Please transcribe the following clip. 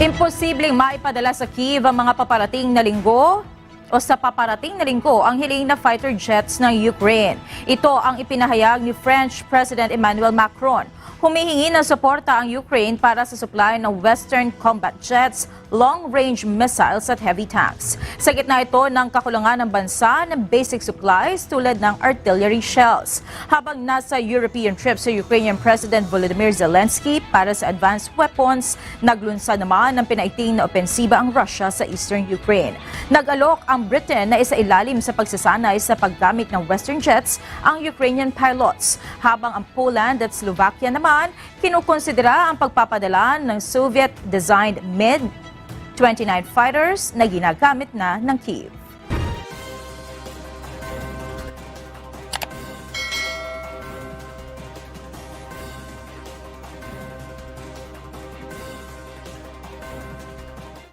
Imposibleng maipadala sa Kyiv ang mga paparating na linggo ang hiling na fighter jets ng Ukraine. Ito ang ipinahayag ni French President Emmanuel Macron. Humihingi ng suporta ang Ukraine para sa supply ng Western combat jets, long-range missiles at heavy tanks. Sa gitna ito ng kakulangan ng bansa ng basic supplies tulad ng artillery shells. Habang nasa European trip sa Ukrainian President Volodymyr Zelensky para sa advanced weapons, naglunsad naman ng pinaiting na opensiba ang Russia sa eastern Ukraine. Nag-alok ang Britain na isailalim sa pagsasanay sa paggamit ng Western jets ang Ukrainian pilots, habang ang Poland at Slovakia naman kinukonsidera ang pagpapadala ng Soviet-designed MiG-29 fighters na ginagamit na ng Kyiv.